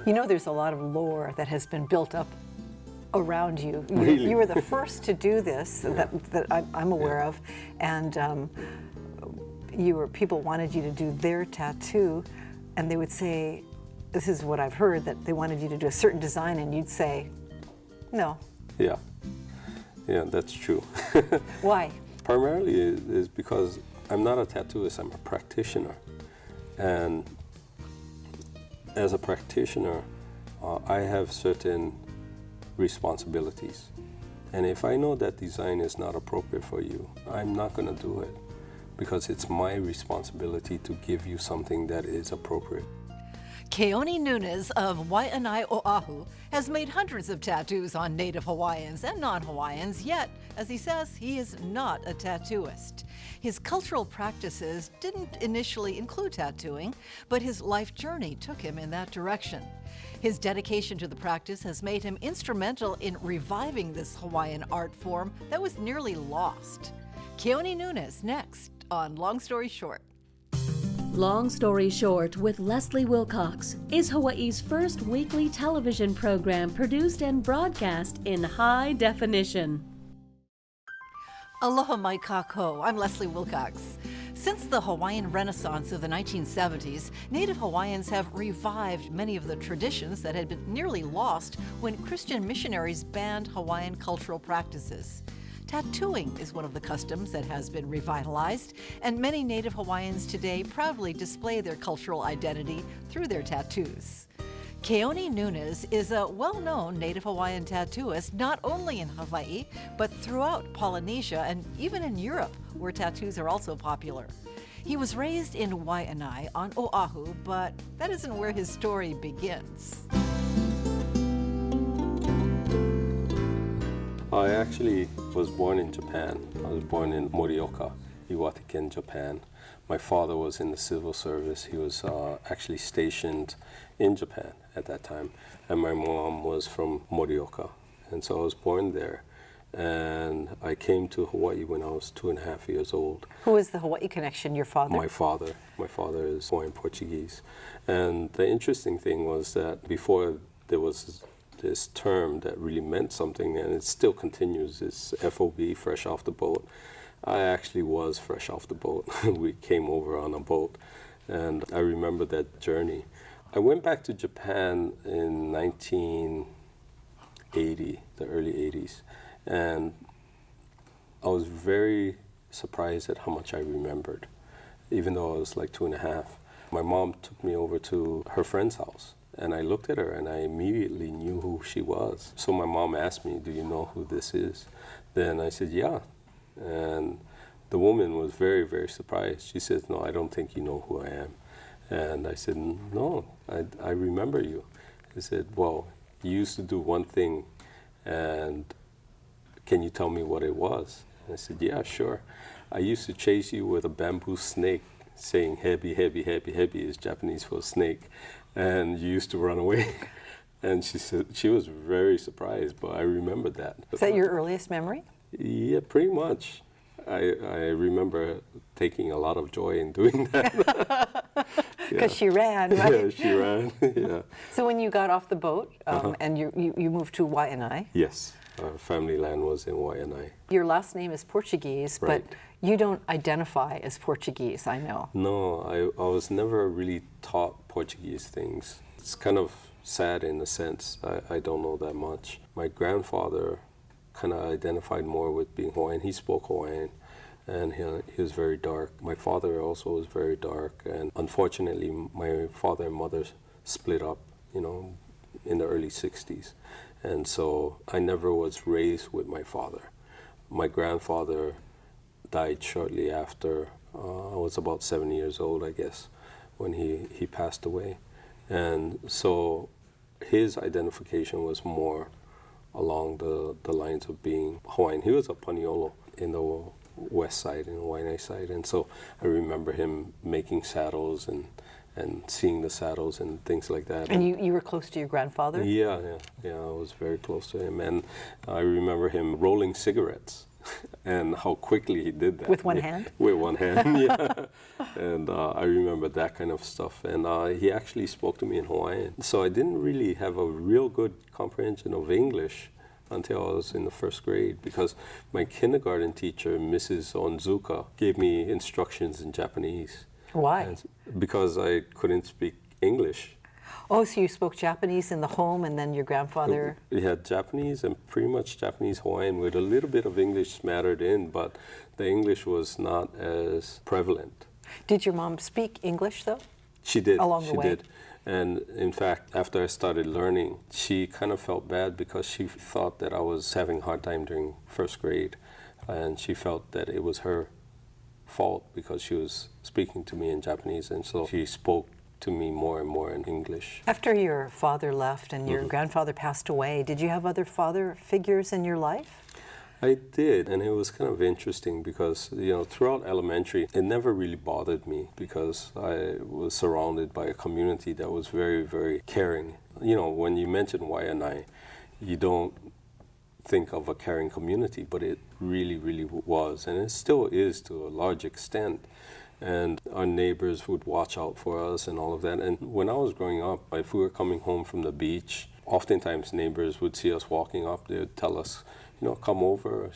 You know, there's a lot of lore that has been built up around you. Really? You were the first to do this that I'm aware of, and people wanted you to do their tattoo, and they would say, this is what I've heard, that they wanted you to do a certain design, and you'd say, no. Yeah, that's true. Why? Primarily is because I'm not a tattooist, I'm a practitioner. And as a practitioner, I have certain responsibilities. And if I know that design is not appropriate for you, I'm not going to do it, because it's my responsibility to give you something that is appropriate. Keone Nunes of Waianae, Oahu, has made hundreds of tattoos on Native Hawaiians and non-Hawaiians, yet, as he says, he is not a tattooist. His cultural practices didn't initially include tattooing, but his life journey took him in that direction. His dedication to the practice has made him instrumental in reviving this Hawaiian art form that was nearly lost. Keone Nunes next on Long Story Short. Long Story Short with Leslie Wilcox is Hawaii's first weekly television program produced and broadcast in high definition. Aloha mai kako, I'm Leslie Wilcox. Since the Hawaiian Renaissance of the 1970s, Native Hawaiians have revived many of the traditions that had been nearly lost when Christian missionaries banned Hawaiian cultural practices. Tattooing is one of the customs that has been revitalized, and many Native Hawaiians today proudly display their cultural identity through their tattoos. Keone Nunes is a well-known Native Hawaiian tattooist not only in Hawaii, but throughout Polynesia and even in Europe, where tattoos are also popular. He was raised in Waianae on Oahu, but that isn't where his story begins. I actually was born in Japan. I was born in Morioka, Iwataken, Japan. My father was in the civil service. He was actually stationed in Japan at that time. And my mom was from Morioka. And so I was born there. And I came to Hawaii when I was 2.5 years old. Who is the Hawaii connection, your father? My father. My father is Hawaiian Portuguese. And the interesting thing was that before there was this term that really meant something, and it still continues, is FOB, fresh off the boat. I actually was fresh off the boat. We came over on a boat, and I remember that journey. I went back to Japan in 1980, the early 80s, and I was very surprised at how much I remembered, even though I was like 2.5. My mom took me over to her friend's house. And I looked at her and I immediately knew who she was. So my mom asked me, do you know who this is? Then I said, yeah. And the woman was very, very surprised. She said, no, I don't think you know who I am. And I said, no, I remember you. He said, well, you used to do one thing, and can you tell me what it was? And I said, yeah, sure. I used to chase you with a bamboo snake, saying hebi, hebi, hebi, hebi is Japanese for snake. And you used to run away. And she said she was very surprised, but I remembered that. Is that your earliest memory? Yeah, pretty much. I remember taking a lot of joy in doing that. Because she ran, right? Yeah, she ran, yeah. So when you got off the boat and you moved to Waianae? Yes, our family land was in Waianae. Your last name is Portuguese, Right. but you don't identify as Portuguese, I know. No, I was never really taught Portuguese things. It's kind of sad in a sense. I don't know that much. My grandfather kind of identified more with being Hawaiian. He spoke Hawaiian, and he was very dark. My father also was very dark, and unfortunately, my father and mother split up, you know, in the early 60s. And so I never was raised with my father. My grandfather died shortly after. I was about 7 years old, I guess, when he passed away. And so his identification was more along the lines of being Hawaiian. He was a Paniolo in the west side, in the Waianae side. And so I remember him making saddles and seeing the saddles and things like that. And you were close to your grandfather? Yeah, I was very close to him. And I remember him rolling cigarettes and how quickly he did that. With one hand? With one hand, yeah. And I remember that kind of stuff. And he actually spoke to me in Hawaiian. So I didn't really have a real good comprehension of English until I was in the first grade, because my kindergarten teacher, Mrs. Onzuka, gave me instructions in Japanese. Why? Because I couldn't speak English. Oh, so you spoke Japanese in the home, and then your grandfather... We had Japanese and pretty much Japanese Hawaiian with a little bit of English smattered in, but the English was not as prevalent. Did your mom speak English, though? She did. Along the way? She did. And in fact, after I started learning, she kind of felt bad because she thought that I was having a hard time during first grade. And she felt that it was her fault because she was speaking to me in Japanese. And so she spoke to me more and more in English. After your father left and your grandfather passed away, did you have other father figures in your life? I did, and it was kind of interesting because, throughout elementary, it never really bothered me because I was surrounded by a community that was very, very caring. When you mention Waianae, you don't think of a caring community, but it really, really was, and it still is to a large extent. And our neighbors would watch out for us and all of that. And when I was growing up, if we were coming home from the beach, oftentimes neighbors would see us walking up, they would tell us, come over,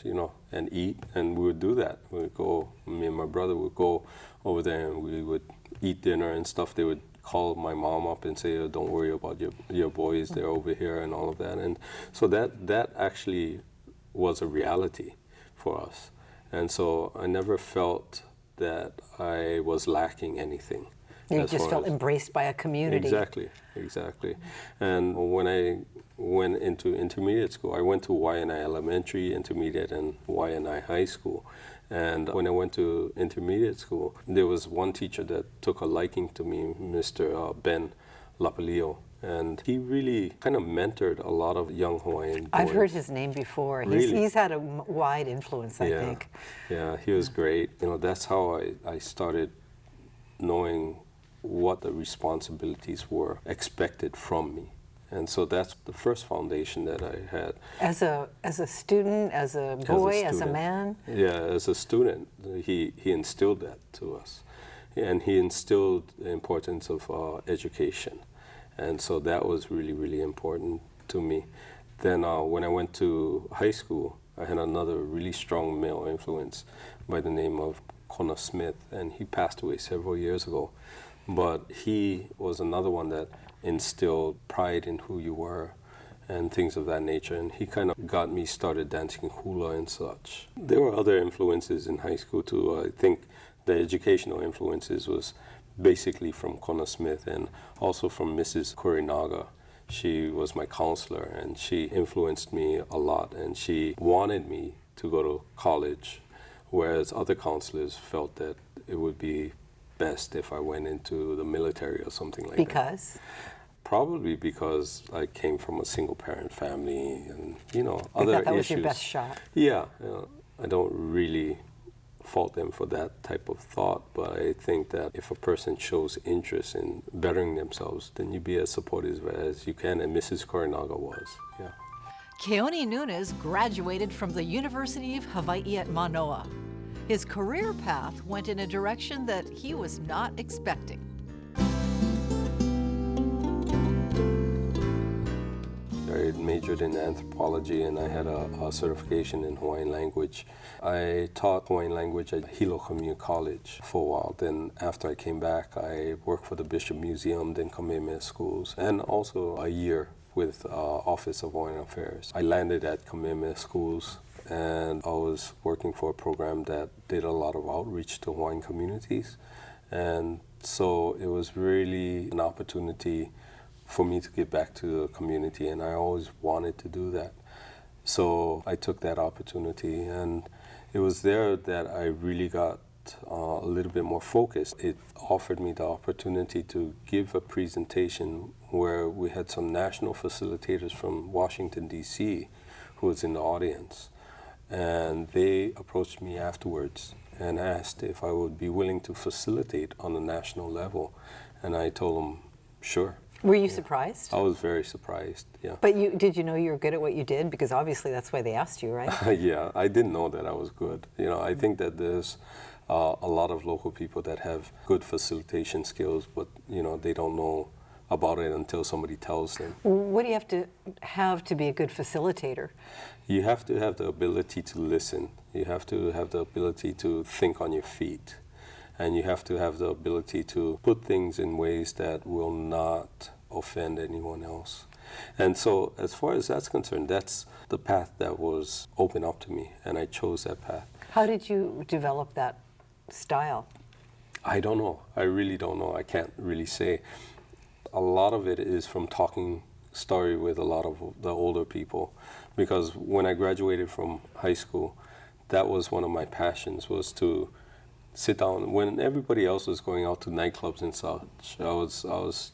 and eat. And we would do that. We would go, me and my brother would go over there and we would eat dinner and stuff. They would call my mom up and say, don't worry about your boys, they're over here and all of that. And so that actually was a reality for us. And so I never felt that I was lacking anything. You just felt embraced by a community. Exactly. And when I went into intermediate school, I went to Waianae Elementary, Intermediate, and Waianae High School. And when I went to intermediate school, there was one teacher that took a liking to me, Mr. Ben Lapalio. And he really kind of mentored a lot of young Hawaiian boys. I've heard his name before. Really? He's had a wide influence, I think. Yeah, he was great. That's how I started knowing what the responsibilities were expected from me. And so that's the first foundation that I had. As a student, as a boy, as a man? Yeah, as a student, he instilled that to us. And he instilled the importance of education. And so that was really, really important to me. Then when I went to high school, I had another really strong male influence by the name of Kona Smith, and he passed away several years ago. But he was another one that instilled pride in who you were and things of that nature. And he kind of got me started dancing hula and such. There were other influences in high school too. I think the educational influences was basically from Kona Smith and also from Mrs. Kurinaga. She was my counselor and she influenced me a lot, and she wanted me to go to college, whereas other counselors felt that it would be best if I went into the military or something like that. Because? Probably because I came from a single parent family and, other issues. That was your best shot. Yeah, I don't really fault them for that type of thought, but I think that if a person shows interest in bettering themselves, then you be as supportive as you can, and Mrs. Korinaga was, yeah. Keone Nunes graduated from the University of Hawaii at Manoa. His career path went in a direction that he was not expecting. I majored in anthropology and I had a certification in Hawaiian language. I taught Hawaiian language at Hilo Community College for a while. Then after I came back, I worked for the Bishop Museum, then Kamehameha Schools, and also a year with Office of Hawaiian Affairs. I landed at Kamehameha Schools and I was working for a program that did a lot of outreach to Hawaiian communities. And so it was really an opportunity for me to get back to the community, and I always wanted to do that. So I took that opportunity, and it was there that I really got a little bit more focused. It offered me the opportunity to give a presentation where we had some national facilitators from Washington, D.C. who was in the audience. And they approached me afterwards and asked if I would be willing to facilitate on a national level. And I told them, sure. Were you surprised? I was very surprised, yeah. But did you know you were good at what you did? Because obviously that's why they asked you, right? Yeah, I didn't know that I was good. I think that there's a lot of local people that have good facilitation skills, but, they don't know about it until somebody tells them. What do you have to be a good facilitator? You have to have the ability to listen. You have to have the ability to think on your feet. And you have to have the ability to put things in ways that will not offend anyone else. And so as far as that's concerned, that's the path that was open up to me, and I chose that path. How did you develop that style? I don't know. I really don't know. I can't really say. A lot of it is from talking story with a lot of the older people, because when I graduated from high school, that was one of my passions, was to sit down when everybody else was going out to nightclubs and such. I was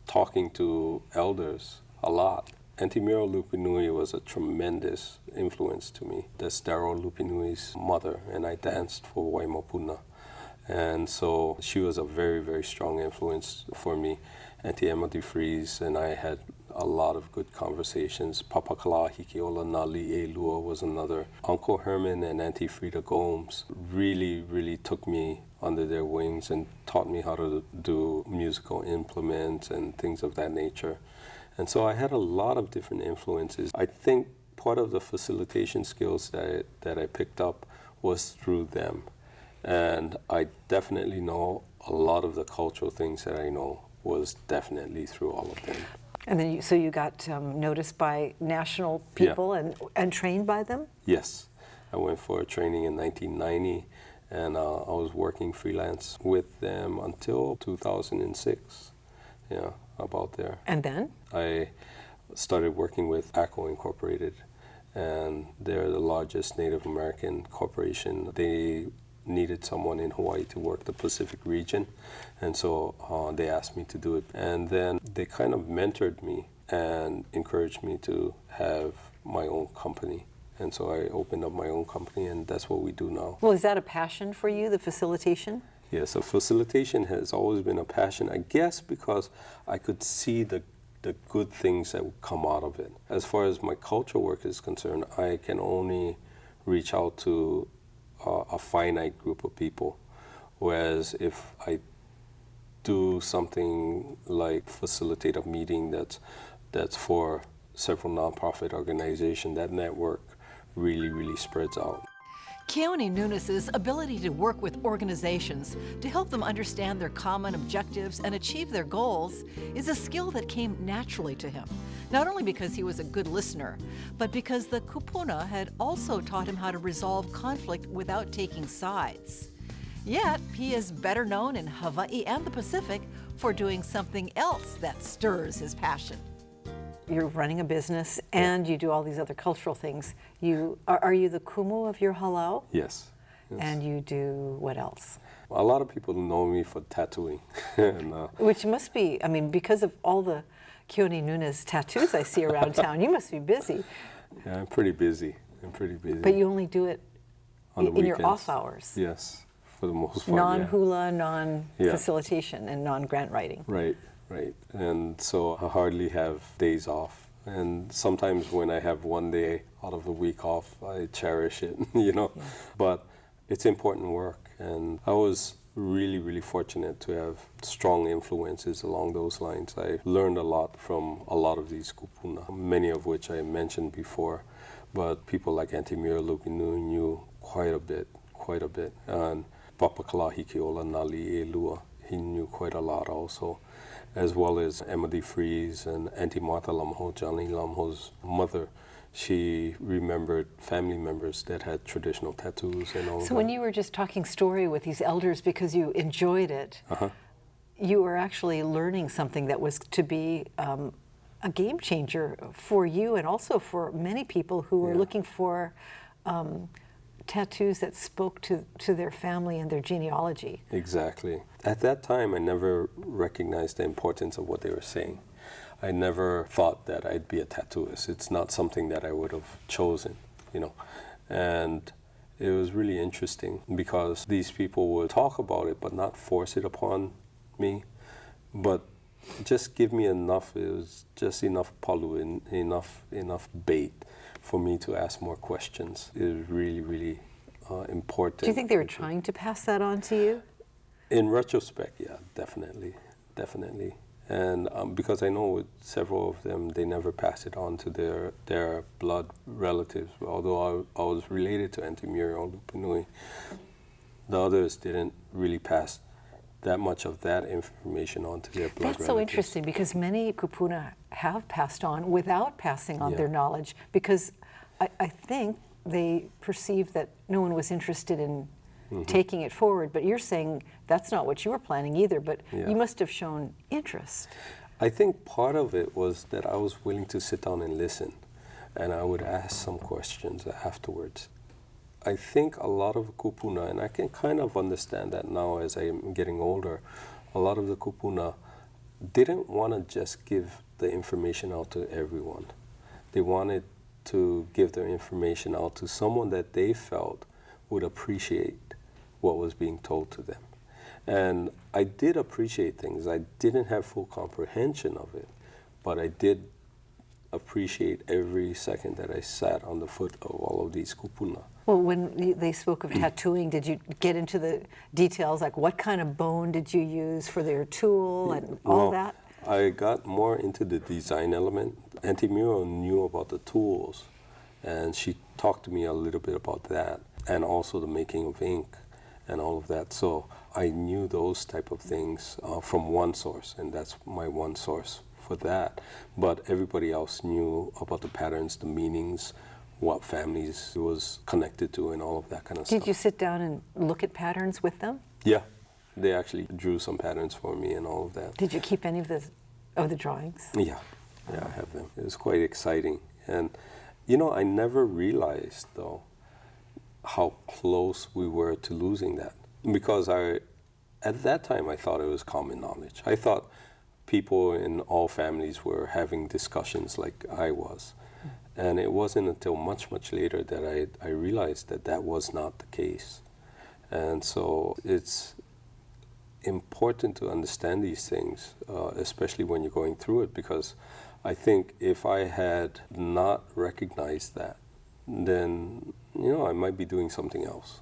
talking to elders a lot. Auntie Miro Lupinui was a tremendous influence to me. That's Darryl Lupinui's mother, and I danced for Waimapuna. And so she was a very, very strong influence for me. Auntie Emma DeFries and I had a lot of good conversations. Papa Kala Hikiola Nali Elua was another. Uncle Herman and Auntie Frida Gomes really, really took me under their wings and taught me how to do musical implements and things of that nature. And so I had a lot of different influences. I think part of the facilitation skills that I picked up was through them. And I definitely know a lot of the cultural things that I know was definitely through all of them. And then you got noticed by national people and trained by them? Yes. I went for a training in 1990, and I was working freelance with them until 2006. Yeah, about there. And then? I started working with ACO Incorporated, and they're the largest Native American corporation. They needed someone in Hawaii to work the Pacific region, and so they asked me to do it. And then they kind of mentored me and encouraged me to have my own company. And so I opened up my own company, and that's what we do now. Well, is that a passion for you, the facilitation? Yes, so facilitation has always been a passion, I guess, because I could see the good things that would come out of it. As far as my cultural work is concerned, I can only reach out to a finite group of people. Whereas if I do something like facilitate a meeting that's for several nonprofit organizations, that network really, really spreads out. Keone Nunes' ability to work with organizations to help them understand their common objectives and achieve their goals is a skill that came naturally to him, not only because he was a good listener, but because the kupuna had also taught him how to resolve conflict without taking sides. Yet, he is better known in Hawaii and the Pacific for doing something else that stirs his passion. You're running a business and you do all these other cultural things. Are you the kumu of your halau? Yes. And you do what else? A lot of people know me for tattooing. And, which must be, I mean, because of all the Keone Nunes tattoos I see around town, you must be busy. Yeah, I'm pretty busy. But you only do it in your off hours? Yes, for the most part. Non-hula, non-facilitation, and non-grant writing. Right. Right, and so I hardly have days off. And sometimes when I have one day out of the week off, I cherish it, Yeah. But it's important work. And I was really, really fortunate to have strong influences along those lines. I learned a lot from a lot of these kupuna, many of which I mentioned before. But people like Auntie Mira Lupinui knew quite a bit. And Papa Kalahi Keola Nali Elua, he knew quite a lot also, as well as Emma DeFries and Auntie Martha Lamho, Johnny Lamho's mother. She remembered family members that had traditional tattoos and all that. So when you were just talking story with these elders because you enjoyed it, you were actually learning something that was to be a game changer for you and also for many people who were looking for tattoos that spoke to their family and their genealogy. Exactly. At that time, I never recognized the importance of what they were saying. I never thought that I'd be a tattooist. It's not something that I would have chosen, And it was really interesting because these people would talk about it but not force it upon me. But just give me enough. It was just enough palu, enough bait for me to ask more questions. It was really, really important. Do you think they were trying to pass that on to you? In retrospect, yeah, definitely. And because I know with several of them, they never passed it on to their blood relatives. Although I was related to Auntie Muriel Lupunui, the others didn't really pass that much of that information on to their blood relatives. That's so interesting, because many kupuna have passed on without passing on Yeah. their knowledge, because I think they perceived that no one was interested in taking it forward. But you're saying that's not what you were planning either, but Yeah. you must have shown interest. I think part of it was that I was willing to sit down and listen, and I would ask some questions afterwards. I think a lot of kupuna, and I can kind of understand that now as I'm getting older, a lot of the kupuna didn't want to just give the information out to everyone. They wanted to give their information out to someone that they felt would appreciate what was being told to them. And I did appreciate things. I didn't have full comprehension of it, but I did appreciate every second that I sat on the foot of all of these kupuna. Well, when they spoke of tattooing, did you get into the details, like what kind of bone did you use for their tool and all that? I got more into the design element. Auntie Muriel knew about the tools, and she talked to me a little bit about that, and also the making of ink and all of that. So I knew those type of things from one source, and that's my one source for that. But everybody else knew about the patterns, the meanings, what families it was connected to, and all of that kind of stuff. Did you sit down and look at patterns with them? Yeah, they actually drew some patterns for me and all of that. Did you keep any of the drawings? Yeah, I have them. It was quite exciting. And, I never realized, though, how close we were to losing that. Because at that time, I thought it was common knowledge. I thought people in all families were having discussions like I was. And it wasn't until much, much later that I realized that that was not the case. And so it's important to understand these things, especially when you're going through it, because I think if I had not recognized that, then, I might be doing something else.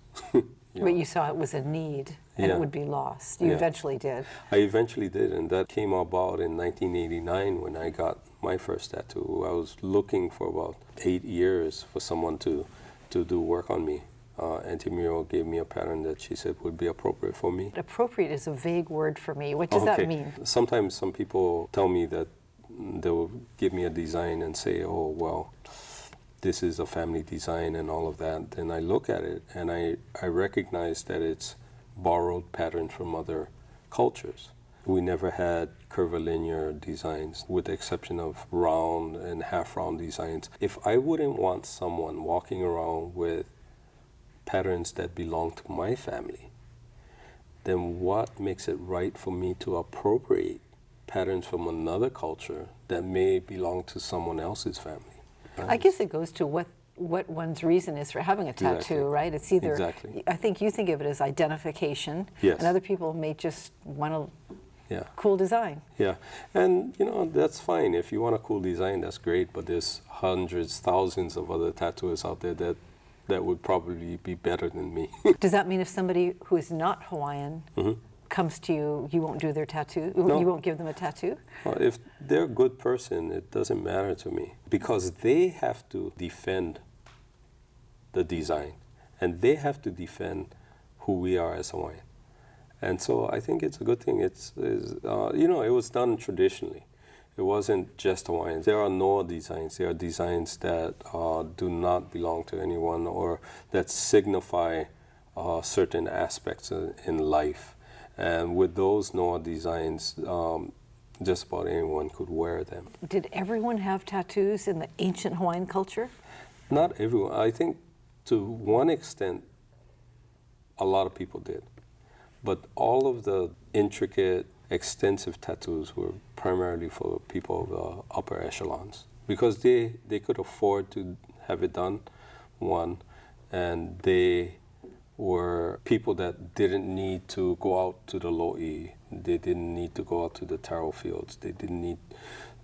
But you saw it was a need and it would be lost. You eventually did. I eventually did, and that came about in 1989 when I got my first tattoo. I was looking for about 8 years for someone to do work on me. Auntie Muriel gave me a pattern that she said would be appropriate for me. Appropriate is a vague word for me. What does that mean? Sometimes some people tell me that they will give me a design and say, oh, well, this is a family design and all of that. Then I look at it and I recognize that it's borrowed patterns from other cultures. We never had curvilinear designs, with the exception of round and half-round designs. If I wouldn't want someone walking around with patterns that belong to my family, then what makes it right for me to appropriate patterns from another culture that may belong to someone else's family? I guess it goes to what one's reason is for having a tattoo, Exactly. right? It's either, Exactly. I think you think of it as identification, Yes. and other people may just want a Yeah. cool design. Yeah, and that's fine. If you want a cool design, that's great, but there's hundreds, thousands of other tattooists out there that would probably be better than me. Does that mean if somebody who is not Hawaiian comes to you, you won't do their tattoo? No. You won't give them a tattoo? If they're a good person, it doesn't matter to me, because they have to defend the design, and they have to defend who we are as Hawaiian. And so I think it's a good thing. It was done traditionally. It wasn't just Hawaiians. There are Noa designs. There are designs that do not belong to anyone, or that signify certain aspects in life. And with those Noa designs, just about anyone could wear them. Did everyone have tattoos in the ancient Hawaiian culture? Not everyone. I think to one extent, a lot of people did. But all of the intricate, extensive tattoos were primarily for people of the upper echelons, because they could afford to have it done, one, and they were people that didn't need to go out to the lo'i They didn't need to go out to the taro fields. They didn't need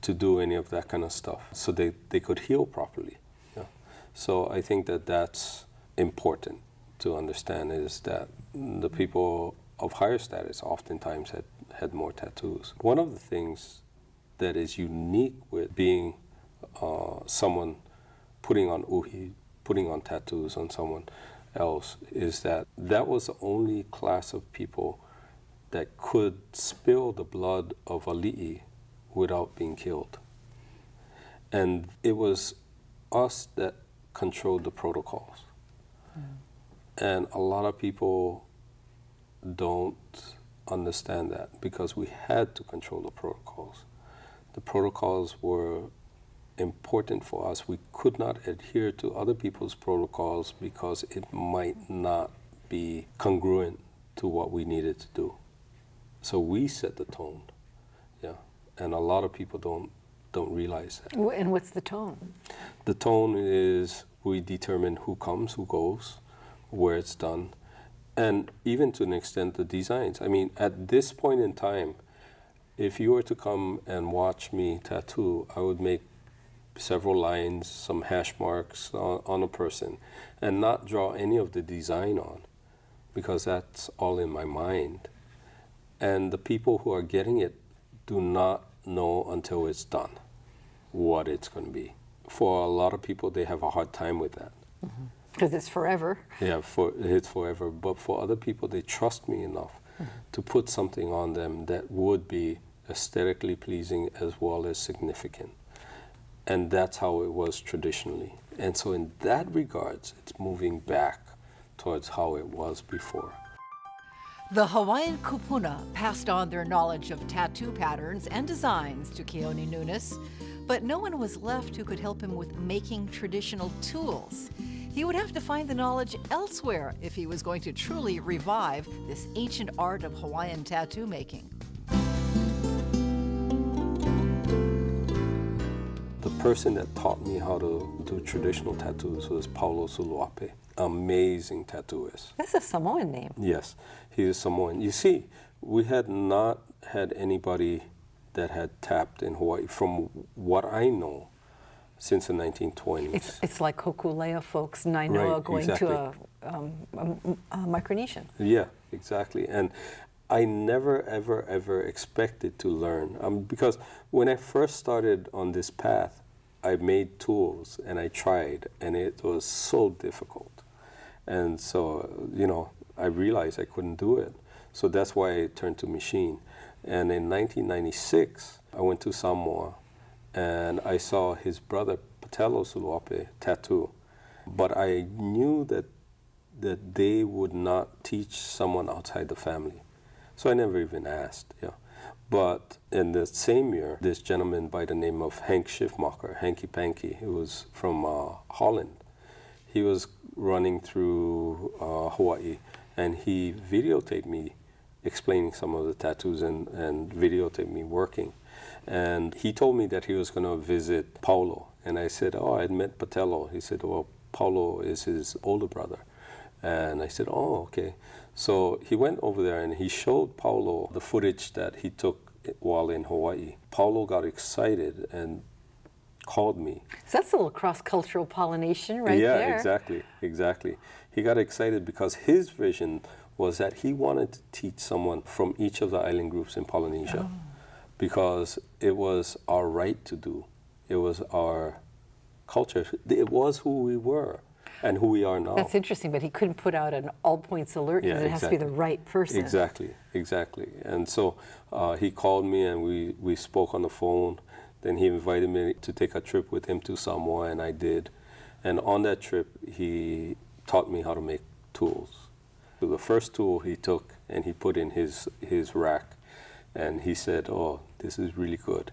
to do any of that kind of stuff. So they could heal properly. Yeah. So I think that that's important to understand, is that the people of higher status oftentimes had more tattoos. One of the things that is unique with being someone putting on uhi, putting on tattoos on someone else, is that was the only class of people that could spill the blood of a li'i without being killed. And it was us that controlled the protocols. And a lot of people don't understand that, because we had to control the protocols. The protocols were important for us. We could not adhere to other people's protocols because it might not be congruent to what we needed to do. So we set the tone, yeah. And a lot of people don't realize that. And what's the tone? The tone is we determine who comes, who goes, where it's done, and even to an extent the designs. I mean, at this point in time, if you were to come and watch me tattoo, I would make several lines, some hash marks on a person, and not draw any of the design on, because that's all in my mind. And the people who are getting it do not know until it's done what it's going to be. For a lot of people, they have a hard time with that. Because it's forever. Yeah, it's forever. But for other people, they trust me enough to put something on them that would be aesthetically pleasing as well as significant. And that's how it was traditionally. And so in that regards, it's moving back towards how it was before. The Hawaiian kupuna passed on their knowledge of tattoo patterns and designs to Keone Nunes, but no one was left who could help him with making traditional tools. He would have to find the knowledge elsewhere if he was going to truly revive this ancient art of Hawaiian tattoo making. The person that taught me how to do traditional tattoos was Paulo Suluape, amazing tattooist. That's a Samoan name. Yes, he is Samoan. You see, we had not had anybody that had tapped in Hawaii, from what I know, since the 1920s. It's like Hokulea folks, Nainoa, Right, going exactly. to a Micronesian. Yeah, exactly. And I never, ever, ever expected to learn. Because when I first started on this path, I made tools and I tried, and it was so difficult. And so, I realized I couldn't do it. So that's why I turned to machine. And in 1996, I went to Samoa and I saw his brother, Patelo Suluape, tattoo. But I knew that they would not teach someone outside the family. So I never even asked, yeah. But in the same year, this gentleman by the name of Hank Schiffmacher, Hanky Panky, who was from Holland, he was running through Hawaii, and he videotaped me explaining some of the tattoos and videotaped me working. And he told me that he was going to visit Paulo. And I said, oh, I'd met Patelo. He said, well, Paulo is his older brother. And I said, oh, okay. So he went over there and he showed Paulo the footage that he took while in Hawaii. Paulo got excited and called me. So that's a little cross-cultural pollination right there. Yeah, exactly. He got excited because his vision was that he wanted to teach someone from each of the island groups in Polynesia, because it was our right to do. It was our culture. It was who we were and who we are now. That's interesting, but he couldn't put out an all points alert because it has to be the right person. Exactly. And so he called me and we spoke on the phone. Then he invited me to take a trip with him to Samoa, and I did. And on that trip, he taught me how to make tools. So the first tool he took and he put in his rack, and he said, oh, this is really good.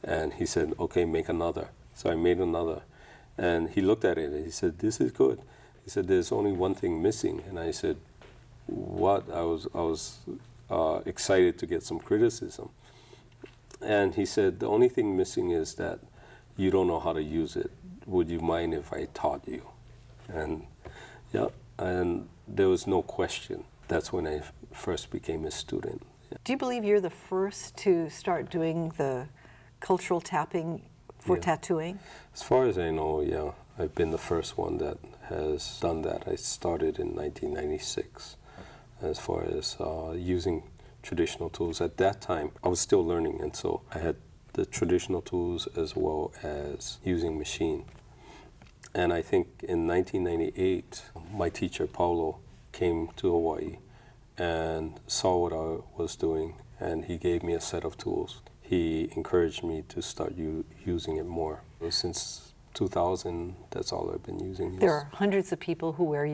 And he said, okay, make another. So I made another. And he looked at it and he said, this is good. He said, there's only one thing missing. And I said, what? I was excited to get some criticism. And he said, the only thing missing is that you don't know how to use it. Would you mind if I taught you? And yeah, and there was no question. That's when I first became a student. Do you believe you're the first to start doing the cultural tapping for tattooing? As far as I know, yeah. I've been the first one that has done that. I started in 1996 as far as using traditional tools. At that time, I was still learning, and so I had the traditional tools as well as using machine. And I think in 1998, my teacher, Paulo, came to Hawaii and saw what I was doing, and he gave me a set of tools. He encouraged me to start using it more. Since 2000, that's all I've been using. There are hundreds of people who wear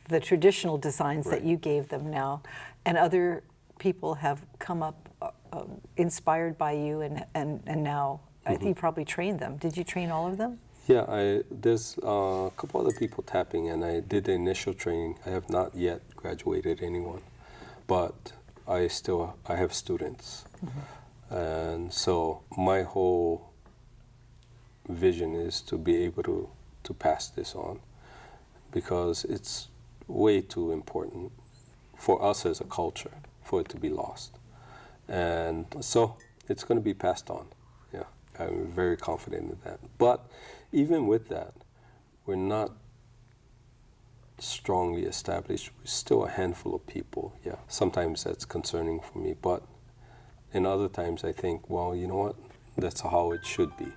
the traditional designs Right. that you gave them now, and other people have come up inspired by you, and now I think you probably trained them. Did you train all of them? Yeah, there's a couple other people tapping, and I did the initial training. I have not yet graduated anyone, but I have students. And so my whole vision is to be able to pass this on, because it's way too important for us as a culture for it to be lost. And so it's going to be passed on. Yeah, I'm very confident in that. But even with that, we're not strongly established. We're still a handful of people. Yeah, sometimes that's concerning for me, but in other times I think, well, you know what? That's how it should be.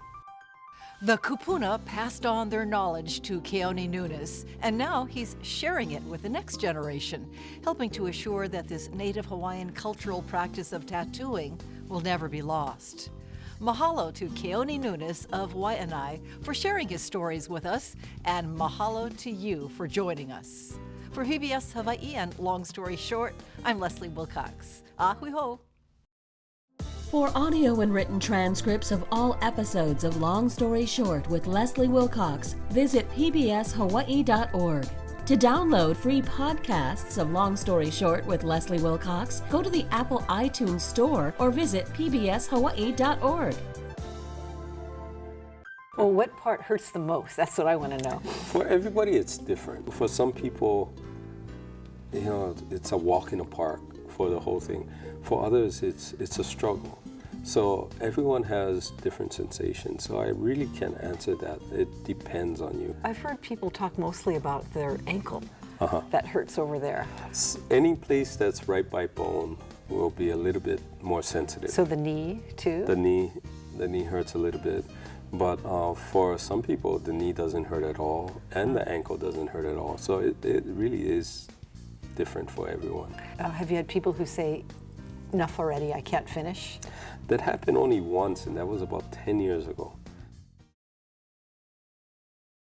The kupuna passed on their knowledge to Keone Nunes, and now he's sharing it with the next generation, helping to assure that this native Hawaiian cultural practice of tattooing will never be lost. Mahalo to Keone Nunes of Waianae for sharing his stories with us, and mahalo to you for joining us. For PBS Hawaii and Long Story Short, I'm Leslie Wilcox. Ahui ho! For audio and written transcripts of all episodes of Long Story Short with Leslie Wilcox, visit pbshawaii.org. To download free podcasts of Long Story Short with Leslie Wilcox, go to the Apple iTunes Store or visit pbshawaii.org. Well, what part hurts the most? That's what I want to know. For everybody, it's different. For some people, you know, it's a walk in the park for the whole thing. For others, it's a struggle. So everyone has different sensations. So I really can't answer that. It depends on you. I've heard people talk mostly about their ankle that hurts over there. Any place that's right by bone will be a little bit more sensitive. So the knee too? The knee hurts a little bit. But for some people, the knee doesn't hurt at all, and the ankle doesn't hurt at all. So it really is different for everyone. Have you had people who say, enough already, I can't finish? That happened only once, and that was about 10 years ago.